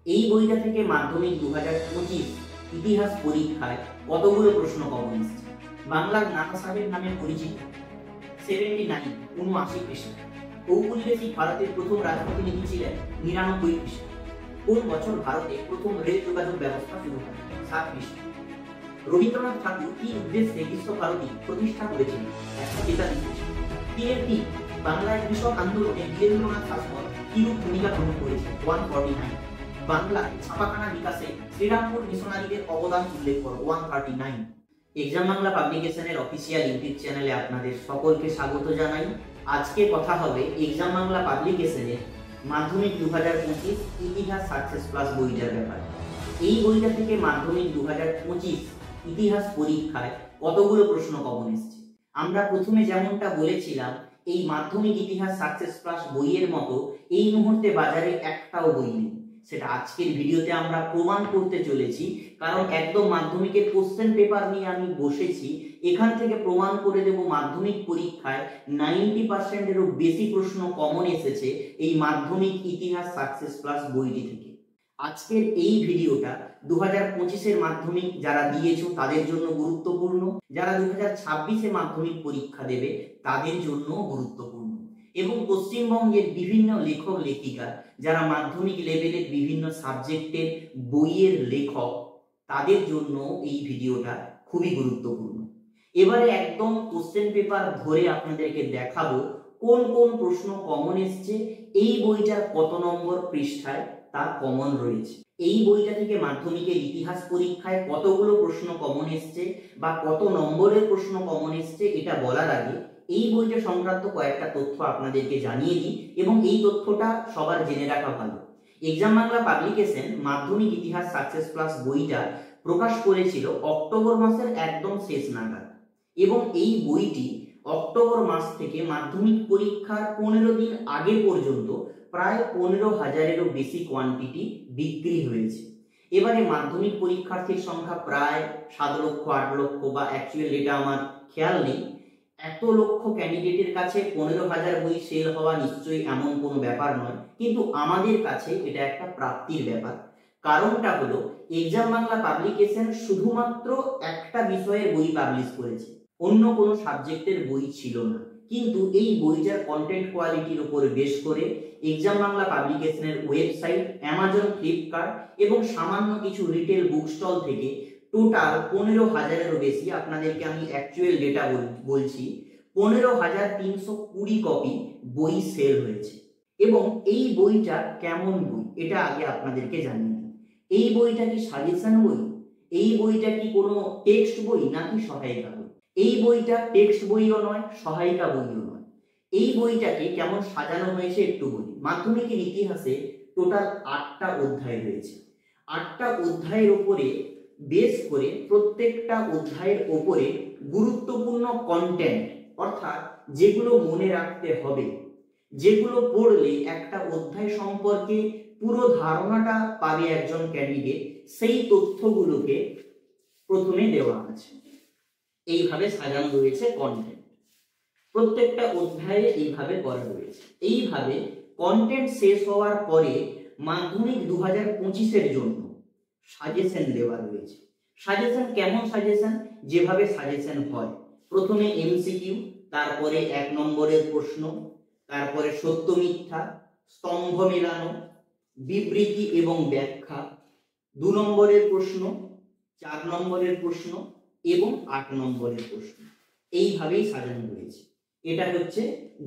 এই বইটা থেকে মাধ্যমিক 2025 ইতিহাস পরীক্ষায় কতগুলো প্রশ্ন কমন এসেছে। বাংলার নানা সাহেব নামে পরিচিত 79 79 পৃষ্ঠা। ঔপনিবেশিক ভারতের প্রথম রাজপ্রতিনিধি ছিলেন 99 পৃষ্ঠা। কোন বছর ভারতে প্রথম রেল যোগাযোগ ব্যবস্থা শুরু হয়? 7 পৃষ্ঠা। রবীন্দ্রনাথ ঠাকুর কি উদ্দেশ্যে বিশ্বভারতী প্রতিষ্ঠা করেছিলেন? 143 পৃষ্ঠা। টি বাংলায় কৃষক আন্দোলনে বীরেন্দ্রনাথ শাসমল কিরূপ ভূমিকা গ্রহণ করেছেন? 149। বাংলায় ছাপাখানা বিকাশে শ্রীরামপুর মিশনারিদের অবদান উল্লেখ করো? 139। এক্সাম বাংলা পাবলিকেশনের অফিসিয়াল ইউটিউব চ্যানেলে আপনাদের সকলকে স্বাগত জানাই। আজকে কথা হবে এক্সাম বাংলা পাবলিকেশনের মাধ্যমিক 2025 ইতিহাস সাকসেস প্লাস বইটার ব্যাপারে। এই বইটা থেকে মাধ্যমিক 2025 ইতিহাস পরীক্ষায় কতগুলো প্রশ্ন কমন এসেছে। আমরা প্রথমে যেমনটা বলেছিলাম, এই মাধ্যমিক ইতিহাস সাকসেস প্লাস বইয়ের মতো এই মুহূর্তে বাজারে একটাও বই নেই। সেটা আজকের ভিডিওতে আমরা প্রমাণ করতে চলেছি, কারণ একদম মাধ্যমিকের কোশ্চেন পেপার নিয়ে আমি বসেছি। এখান থেকে প্রমাণ করে দেব মাধ্যমিক পরীক্ষায় 90%-এরও বেশি প্রশ্ন কমন এসেছে এই মাধ্যমিক ইতিহাস সাকসেস প্লাস বইটি থেকে। আজকের এই ভিডিওটা 2025-এর মাধ্যমিক যারা দিয়েছো তাদের জন্য গুরুত্বপূর্ণ, যারা 2026-এ মাধ্যমিক পরীক্ষা দেবে তাদের জন্য গুরুত্বপূর্ণ, এবং পশ্চিমবঙ্গের বিভিন্ন লেখক লেখিকা যারা মাধ্যমিক লেভেলের বিভিন্ন সাবজেক্টের বইয়ের লেখক তাদের জন্য এই ভিডিওটা খুবই গুরুত্বপূর্ণ। এবারে একদম কোশ্চেন পেপার ধরে আপনাদেরকে দেখাবো কোন কোন প্রশ্ন কমন এসছে, এই বইটার কত নম্বর পৃষ্ঠায় তা কমন রয়েছে। এই বইটা থেকে মাধ্যমিকের ইতিহাস পরীক্ষায় কতগুলো প্রশ্ন কমন এসছে বা কত নম্বরের প্রশ্ন কমন এসছে এটা বলার আগে এই বইটা সংক্রান্ত কয়েকটা তথ্য আপনাদেরকে জানিয়ে দিই, এবং এই তথ্যটা সবার জেনে রাখা ভালো। এক্সাম বাংলা পাবলিকেশন মাধ্যমিক ইতিহাস সাকসেস প্লাস বইটা প্রকাশ করেছিল অক্টোবর মাসের একদম শেষ নাগাদ, এবং এই বইটি অক্টোবর মাস থেকে মাধ্যমিক পরীক্ষার 15 দিন আগে পর্যন্ত প্রায় 15,000-এরও বেশি কোয়ান্টিটি বিক্রি হয়েছে। এবারে মাধ্যমিক পরীক্ষার্থীর সংখ্যা প্রায় 7 লক্ষ 8 লক্ষ, বা অ্যাকচুয়াল এটা আমার খেয়াল নেই। এত লক্ষ ক্যান্ডিডেটের কাছে 15,000 বই সেল হওয়া নিশ্চয়ই এমন কোনো ব্যাপার নয়, কিন্তু আমাদের কাছে এটা একটা প্রাপ্তির ব্যাপার। কারণটা হলো এক্সাম বাংলা পাবলিকেশন শুধুমাত্র একটা বিষয়ের বই পাবলিশ করেছে, অন্য কোনো সাবজেক্টের বই ছিল না। কিন্তু এই বইটার কন্টেন্ট কোয়ালিটির উপর বেশ করে এক্সাম বাংলা পাবলিকেশনের ওয়েবসাইট, অ্যামাজন, ফ্লিপকার্ট এবং সামান্য কিছু রিটেল বুক স্টল থেকে টোটাল 15,000-এরও বেশি, আপনাদেরকে আমি অ্যাকচুয়াল ডেটা বলছি, 15,320 কপি বই সেল হয়েছে। এবং এই বইটা কেমন বই এটা আগে আপনাদেরকে জানিয়ে দিই। এই বইটা কি সাজেশন বই? এই বইটা কি কোনো টেক্সট বই নাকি সহায়িকা বই? এই বইটা টেক্সট বইও নয়, সহায়িকা বইও নয়। এই বইটাকে কেমন সাজানো হয়েছে একটু বলি। মাধ্যমিকের ইতিহাসে টোটাল 8টা অধ্যায় রয়েছে। 8টা অধ্যায়ের উপরে বেস করে প্রত্যেকটা অধ্যায়ের উপরে গুরুত্বপূর্ণ কন্টেন্ট, অর্থাৎ যেগুলো মনে রাখতে হবে, যেগুলো পড়লে একটা অধ্যায় সম্পর্কে পুরো ধারণাটা পাবে একজন ক্যান্ডিডেট, সেই তথ্যগুলোকে প্রথমে দেওয়া আছে। এইভাবে সাজানো রয়েছে কন্টেন্ট, প্রত্যেকটা অধ্যায়ে এইভাবে করা রয়েছে। এইভাবে কন্টেন্ট শেষ হওয়ার পরে মাধ্যমিক 2025-এর জন্য সাজেশন দেওয়া রয়েছে। সাজেশন কেমন সাজেশন? যেভাবে সাজেশন হয়, প্রথমে এমসিকিউ, তারপরে 1 নম্বরের প্রশ্ন, তারপরে সত্য মিথ্যা, স্তম্ভ মেলানো, বিবৃতি এবং ব্যাখ্যা, 2 নম্বরের প্রশ্ন, 4 নম্বরের প্রশ্ন এবং 8 নম্বরের প্রশ্ন। এইভাবেই সাজানো রয়েছে। এটা হচ্ছে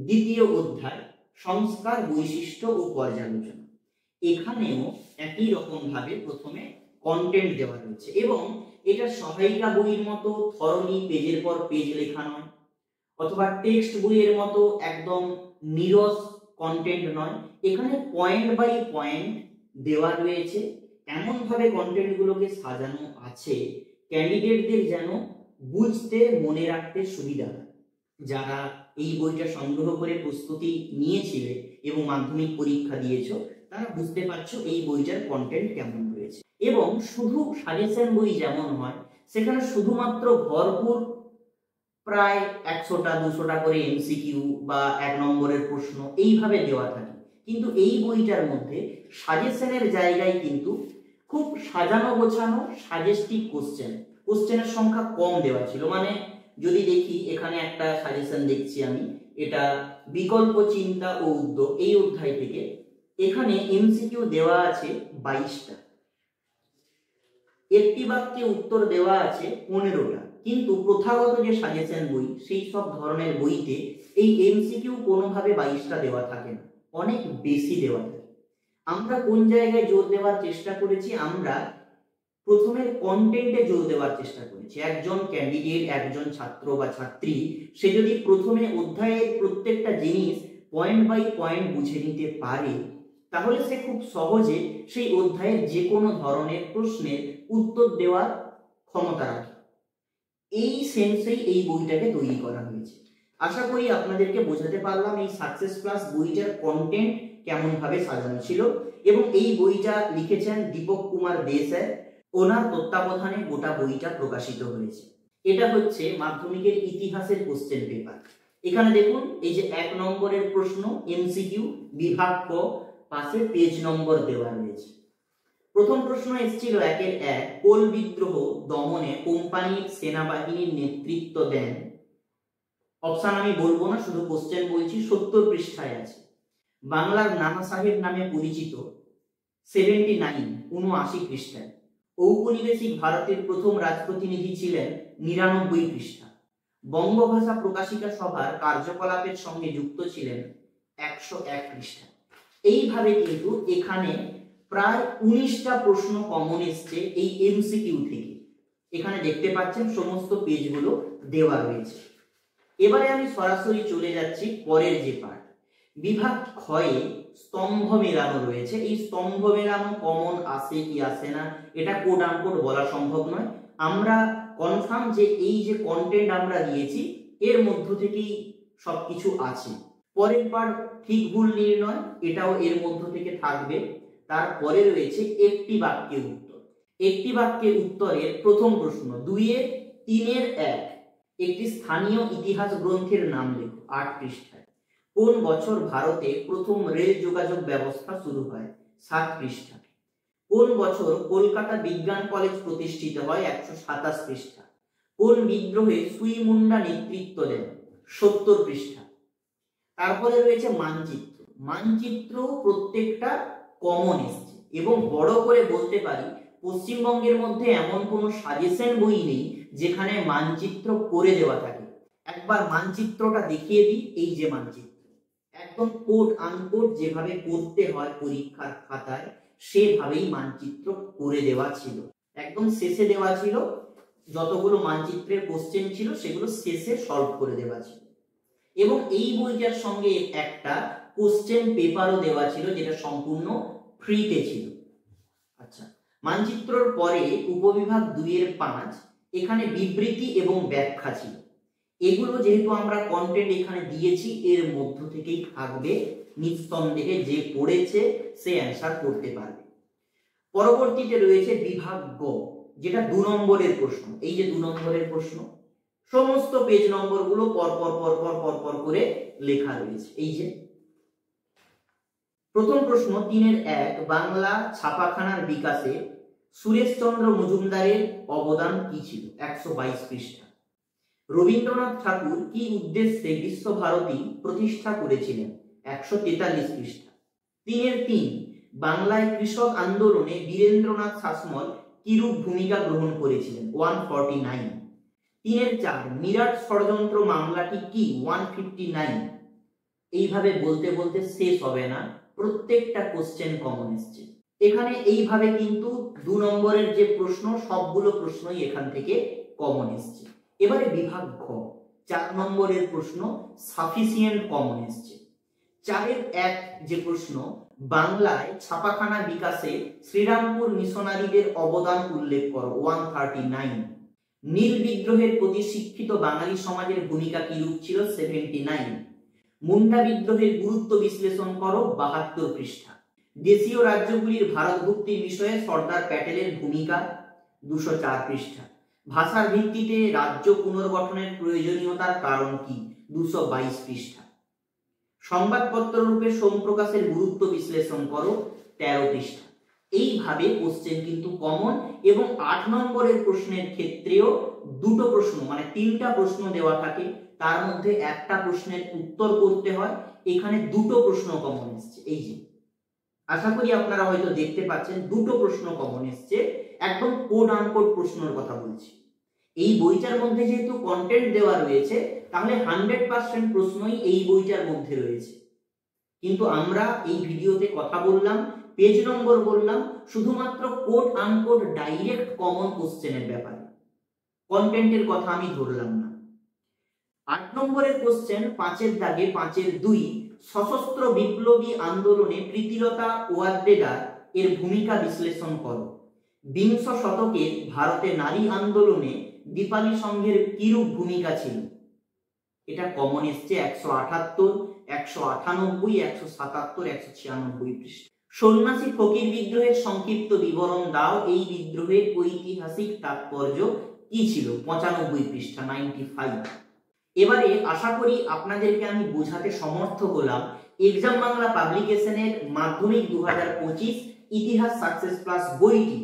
দ্বিতীয় অধ্যায়, সংস্কার, বৈশিষ্ট্য ও পর্যালোচনা। এখানেও একই রকম ভাবে প্রথমে কন্টেন্ট দেওয়া রয়েছে, এবং এটা সহায়িকা বইয়ের মতো থরলি পেজের পর পেজ লেখা নয়, অথবা টেক্সট বইয়ের মতো একদম নিরস কন্টেন্ট নয়। এখানে পয়েন্ট বাই পয়েন্ট দেওয়া রয়েছে, এমন ভাবে কন্টেন্ট গুলোকে সাজানো আছে ক্যান্ডিডেটদের যেন বুঝতে মনে রাখতে সুবিধা হয়। যারা এই বইটা সংগ্রহ করে প্রস্তুতি নিয়েছিলে এবং মাধ্যমিক পরীক্ষা দিয়েছো, তারা বুঝতে পারছো এই বইটার কন্টেন্ট কেমন রয়েছে। এবং শুধু সাজেশন বই যেমন হয়, সেখানে শুধুমাত্র ভরপুর প্রায় 100টা 200টা করে এমসিকিউ বা 1 নম্বরের প্রশ্ন এইভাবে দেওয়া থাকে, কিন্তু এই বইটার মধ্যে সাজেশনের জায়গায় কিন্তু খুব সাজানো গোছানো সাজেস্টিভ কোশ্চেনের সংখ্যা কম দেওয়া ছিল। মানে যদি দেখি এখানে একটা সাজেশন দেখছি আমি, এটা বিকল্প চিন্তা ও উদ্যোগ, এই অধ্যায় থেকে এখানে এমসিকিউ দেওয়া আছে 22টা, একটি বাক্যে উত্তর দেওয়া আছে 15টা। কিন্তু প্রথাগত যে সাজেশন বই সেই সব ধরনের বইতে এই এমসিকিউ কোনোভাবে 22টা দেওয়া থাকে না, অনেক বেশি দেওয়া থাকে। আমরা কোন জায়গায় জোর দেওয়ার চেষ্টা করেছি? আমরা প্রথমে কন্টেন্টে জোর দেওয়ার চেষ্টা করেছি। একজন ক্যান্ডিডেট, একজন ছাত্র বা ছাত্রী, সে যদি প্রথমে অধ্যায়ের প্রত্যেকটা জিনিস পয়েন্ট বাই পয়েন্ট বুঝে নিতে পারে, তাহলে সে খুব সহজে সেই অধ্যায়ের যে কোনো ধরনের প্রশ্নের উত্তর দেওয়ার ক্ষমতা রাখে। এই সেন্সেই এই বইটাকে তৈরি করা হয়েছে। আশা করি আপনাদেরকে বোঝাতে পারলাম এই সাকসেস প্লাস বইটার কন্টেন্ট কেমন ভাবে সাজানো ছিল। এবং এই বইটা লিখেছেন দীপক কুমার দে স্যার, ওনার তত্ত্বাবধানে গোটা বইটা প্রকাশিত হয়েছে। এটা হচ্ছে মাধ্যমিকের ইতিহাসের কোশ্চেন পেপার। এখানে দেখুন এই যে 1 নম্বরের প্রশ্ন এমসিকিউ, বিভাগ ক, পাশে পেজ নম্বর দেওয়া রয়েছে। প্রথম প্রশ্ন এসেছিল 1-এর 1, কোল বিদ্রোহ দমনে কোম্পানির সেনাবাহিনীর নেতৃত্ব দেন। অপশন আমি বলবো না, শুধু কোশ্চেন বলছি। 70 পৃষ্ঠায় আছে। বাংলার নানা সাহেব নামে পরিচিত 79 পৃষ্ঠায়। ঔপনিবেশিক ভারতের প্রথম রাজপ্রতিনিধি ছিলেন 99 পৃষ্ঠা। বঙ্গভাষা প্রকাশিকা সভার কার্যকলাপের সঙ্গে যুক্ত ছিলেন 101 পৃষ্ঠা। এইভাবে কিন্তু এখানে প্রায় 19টা প্রশ্ন কমন এসছে এই এমসিকিউ থেকে। এখানে দেখতে পাচ্ছেন সমস্ত পেজগুলো দেওয়া রয়েছে। এবারে আমি সরাসরি চলে যাচ্ছি পরের যে পার্ট, বিভাগ ক্ষয়ে স্তম্ভ মেলানো রয়েছে। এই স্তম্ভ মেলানো কমন আসে কি আসে না এটা কোড আনকোড বলা সম্ভব নয়। আমরা কনফার্ম যে এই যে কন্টেন্ট আমরা দিয়েছি এর মধ্য থেকেই সবকিছু আছে। পরের পার্ট ঠিক ভুল নির্ণয়, এটাও এর মধ্য থেকে থাকবে। তারপরে রয়েছে একটি বাক্যের উত্তর। একটি বাক্যের উত্তরের প্রথম প্রশ্ন 2-এর 3-এর 1, একটি স্থানীয় ইতিহাস গ্রন্থের নাম লেখো। 8 পৃষ্ঠায়। কোন বছর ভারতে প্রথম রেল যোগাযোগ ব্যবস্থা শুরু হয়? 7 পৃষ্ঠা। কোন বছর কলকাতা বিজ্ঞান কলেজ প্রতিষ্ঠিত হয়? 127 পৃষ্ঠা। কোন বিদ্রোহে সুই মুন্ডা নেতৃত্ব দেন? 70 পৃষ্ঠা। তারপরে রয়েছে মানচিত্র। মানচিত্র প্রত্যেকটা কমন এসছে এবং বড় করে বলতে পারি পশ্চিমবঙ্গের মধ্যে এমন কোনো সাজেশন বই নেই যেখানে মানচিত্র করে দেওয়া থাকে। একবার মানচিত্রটা দেখিয়ে দিই। এই যে মানচিত্র, একদম কোড আনকোড যেভাবে করতে হয় পরীক্ষার খাতায় সেভাবেই মানচিত্র করে দেওয়া ছিল। একদম শেষে দেওয়া ছিল, যতগুলো মানচিত্রের কোশ্চেন ছিল সেগুলো শেষে সলভ করে দেওয়া ছিল। এবং এই বইটার সঙ্গে একটা কোশ্চেন পেপারও দেওয়া ছিল যেটা সম্পূর্ণ ফ্রিতে ছিল। আচ্ছা, মানচিত্রর পরে উপবিভাগ 2-এর 5, এখানে বিবৃতি এবং ব্যাখ্যা ছিল। এগুলো যেহেতু আমরা কন্টেন্ট এখানে দিয়েছি এর মধ্য থেকেই থাকবে, নিঃসন্দেহে যে পড়েছে সে অ্যান্সার করতে পারবে। পরবর্তীতে রয়েছে বিভাগ গ, যেটা 2 নম্বরের প্রশ্ন। এই যে 2 নম্বরের প্রশ্ন, সমস্ত পেজ নম্বরগুলো পরপর করে লেখা রয়েছে। এই যে প্রথম প্রশ্ন 3-এর 1, বাংলা ছাপাখানার বিকাশে সুরেশচন্দ্র মজুমদারের অবদান কি ছিল? 122 পৃষ্ঠা। রবীন্দ্রনাথ ঠাকুর কি উদ্দেশ্যে বিশ্বভারতী প্রতিষ্ঠা করেছিলেন? 143 পৃষ্ঠা। 3-এর 3, বাংলায় কৃষক আন্দোলনে বীরেন্দ্রনাথ শাসমল কিরূপ ভূমিকা গ্রহণ করেছিলেন? 149। 3-এর 4, মিরাট ষড়যন্ত্র মামলাটি কি? 159। এইভাবে বলতে বলতে শেষ হবে না, প্রত্যেকটা কোশ্চেন কমন এসছে এখানে। এইভাবে কিন্তু 2 নম্বরের যে প্রশ্ন সবগুলো প্রশ্নই এখান থেকে কমন এসছে। এবারে বিভাগ ঘ, 4 নম্বরের প্রশ্ন সাফিসিয়েন্ট কমন এসছে। 4-এর 1 যে প্রশ্ন, বাংলায় ছাপাখানা বিকাশে শ্রীরামপুর মিশনারিদের অবদান উল্লেখ করো। 139। নীল বিদ্রোহের প্রতি শিক্ষিত বাঙালি সমাজের ভূমিকা কিরূপ ছিল? 79। মুন্ডা বিদ্রোহের গুরুত্ব বিশ্লেষণ করো। 72 পৃষ্ঠা। দেশীয় রাজ্যগুলির ভারতভুক্তির বিষয়ে সর্দার প্যাটেলের ভূমিকা। 204 পৃষ্ঠা। ভাষার ভিত্তিতে রাজ্য পুনর্গঠনের প্রয়োজনীয়তার কারণ কি? 222 পৃষ্ঠা। সংবাদপত্র রূপে সোমপ্রকাশের গুরুত্ব বিশ্লেষণ করো, 13 পৃষ্ঠা। এইভাবে কোশ্চেন কিন্তু কমন, এবং 8 নম্বরের প্রশ্নের ক্ষেত্রেও দুটো প্রশ্ন মানে 3টা প্রশ্ন দেওয়া থাকে, তার মধ্যে একটা প্রশ্নের উত্তর করতে হয়। এখানে দুটো প্রশ্ন কমন এসছে। এই যে আশা করি আপনারা হয়তো দেখতে পাচ্ছেন দুটো প্রশ্ন কমন এসছে, একদম কোড আনকোড প্রশ্নের কথা বলছি। এই বইটার মধ্যে যেহেতু কন্টেন্ট দেওয়া রয়েছে, তাহলে 100% প্রশ্নই এই বইটার মধ্যে রয়েছে। কিন্তু আমরা এই ভিডিওতে কথা বললাম, পেজ নম্বর বললাম, শুধুমাত্র কোড আনকোড ডাইরেক্ট কমন কোশ্চেনের ব্যাপারে, কন্টেন্টের কথা আমি ধরলাম না। 8 নম্বরের কোশ্চেন 5-এর দাগে 5-এর 2, সশস্ত্র বিপ্লবী আন্দোলনে প্রীতিলতা ওয়াদ্দেদার এর ভূমিকা বিশ্লেষণ করো। বিংশ শতকের ভারতে নারী আন্দোলনে দীপালি সংঘের কিরূপ ভূমিকা ছিল? এটা কমন এসছে 178, 198, 177, 196 পৃষ্ঠা। সন্ন্যাসী ফকির বিদ্রোহের সংক্ষিপ্ত বিবরণ দাও, এই বিদ্রোহের ঐতিহাসিক তাৎপর্য কি ছিল? 95 পৃষ্ঠা, 95। এবারে আশা করি আপনাদেরকে আমি বোঝাতে সমর্থ হলাম এক্সাম বাংলা পাবলিকেশনের মাধ্যমিক 2025 ইতিহাস সাকসেস প্লাস বইটি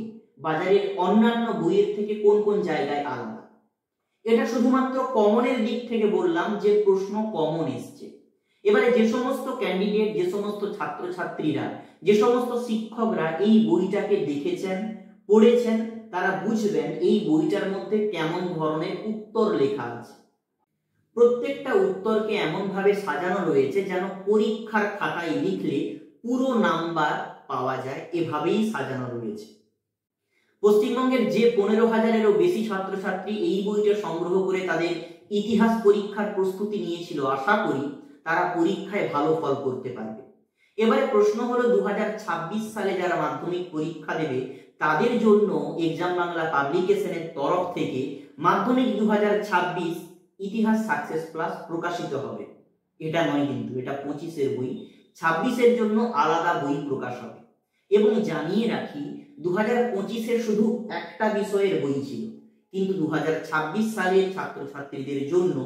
বাজারের অন্যান্য বইয়ের থেকে কোন কোন জায়গায় আলাদা। এটা শুধুমাত্র কমনের দিক থেকে বললাম যে প্রশ্ন কমন এসছে। এবারে যে সমস্ত ক্যান্ডিডেট, যে সমস্ত ছাত্রছাত্রীরা, যে সমস্ত শিক্ষকরা এই বইটাকে দেখেছেন, পড়েছেন, তারা বুঝবেন এই বইটার মধ্যে কেমন ধরনের উত্তর লেখা আছে। প্রত্যেকটা উত্তরকে এমন ভাবে সাজানো রয়েছে যেন পরীক্ষার খাতায় লিখলে পুরো নাম্বার পাওয়া যায়, এভাবেই সাজানো রয়েছে। পশ্চিমবঙ্গের যে 15,000-এরও বেশি ছাত্রছাত্রী এই বইটা সংগ্রহ করে তাদের ইতিহাস পরীক্ষার প্রস্তুতি নিয়েছিল, আশা করি তারা পরীক্ষায় ভালো ফল করতে পারবে। এবারে প্রশ্ন হলো 2026 সালে যারা মাধ্যমিক পরীক্ষা দেবে তাদের জন্য এক্সাম বাংলা পাবলিকেশনের তরফ থেকে মাধ্যমিক 2026 ইতিহাস সাকসেস প্লাস প্রকাশিত হবে। এটা নয় কিন্তু, এটা 25-এর বই, 26-এর জন্য আলাদা বই প্রকাশ হবে। এবং জানিয়ে রাখি 2025-এর শুধু একটা বিষয়ের বই ছিল, কিন্তু 2026 সালের ছাত্রছাত্রীদের জন্য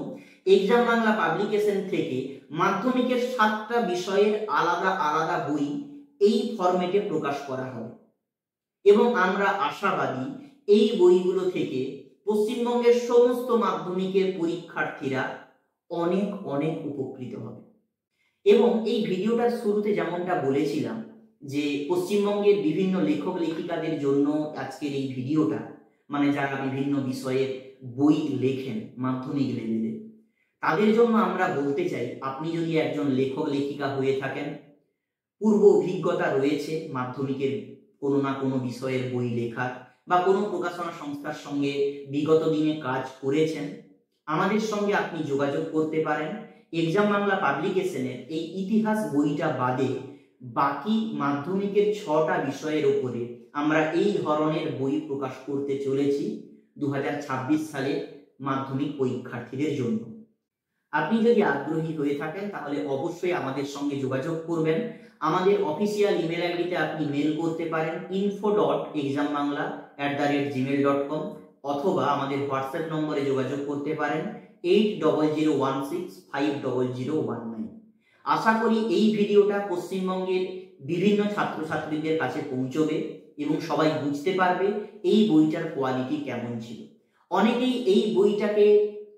এক্সাম বাংলা পাবলিকেশন থেকে মাধ্যমিকের 7টা বিষয়ের আলাদা আলাদা বই এই ফরম্যাটে প্রকাশ করা হবে। এবং আমরা আশাবাদী এই বইগুলো থেকে পশ্চিমবঙ্গের সমস্ত মাধ্যমিকের পরীক্ষার্থীরা অনেক অনেক উপকৃত হবে। এবং এই ভিডিওটার শুরুতে যেমনটা বলেছিলাম যে পশ্চিমবঙ্গের বিভিন্ন লেখক লেখিকাদের জন্য আজকের এই ভিডিওটা, মানে যারা বিভিন্ন বিষয়ের বই লেখেন মাধ্যমিক লেভেলে, তাদের জন্য আমরা বলতে চাই, আপনি যদি একজন লেখক লেখিকা হয়ে থাকেন, পূর্ব অভিজ্ঞতা রয়েছে মাধ্যমিকের কোনো না কোনো বিষয়ের বই লেখার, বা কোনো প্রকাশনা সংস্থার সঙ্গে বিগত দিনে কাজ করেছেন, আমাদের সঙ্গে আপনি যোগাযোগ করতে পারেন। এক্সাম বাংলা পাবলিকেশনের এই ইতিহাস বইটা বাদে বাকি মাধ্যমিকের 6টা বিষয়ের উপরে আমরা এই ধরনের বই প্রকাশ করতে চলেছি 2026 সালের মাধ্যমিক পরীক্ষার্থীদের জন্য। আপনি যদি আগ্রহী হয়ে থাকেন তাহলে অবশ্যই আমাদের সঙ্গে যোগাযোগ করবেন। আমাদের অফিসিয়াল ইমেল আইডিতে আপনি মেল করতে পারেন info.exambangla@gmail.com, অথবা আমাদের হোয়াটসঅ্যাপ নম্বরে যোগাযোগ করতে পারেন 8001650019। আশা করি এই ভিডিওটা পশ্চিমবঙ্গের বিভিন্ন ছাত্রছাত্রীদের কাছে পৌঁছবে এবং সবাই বুঝতে পারবে এই বইটার কোয়ালিটি কেমন ছিল। অনেকেই এই বইটাকে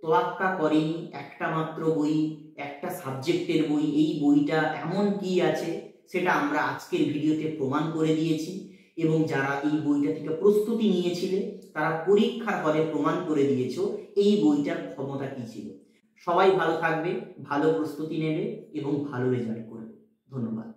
তোয়াক্কা করেনি, একটা মাত্র বই, একটা সাবজেক্টের বই, এই বইটা এমন কি আছে সেটা আমরা আজকের ভিডিওতে প্রমাণ করে দিয়েছি। এবং যারা এই বইটা থেকে প্রস্তুতি নিয়েছিলে তারা পরীক্ষার হলে প্রমাণ করে দিয়েছো এই বইটার ক্ষমতা কি ছিল। সবাই ভালো থাকবে, ভালো প্রস্তুতি নেবে এবং ভালো রেজাল্ট করবে। ধন্যবাদ।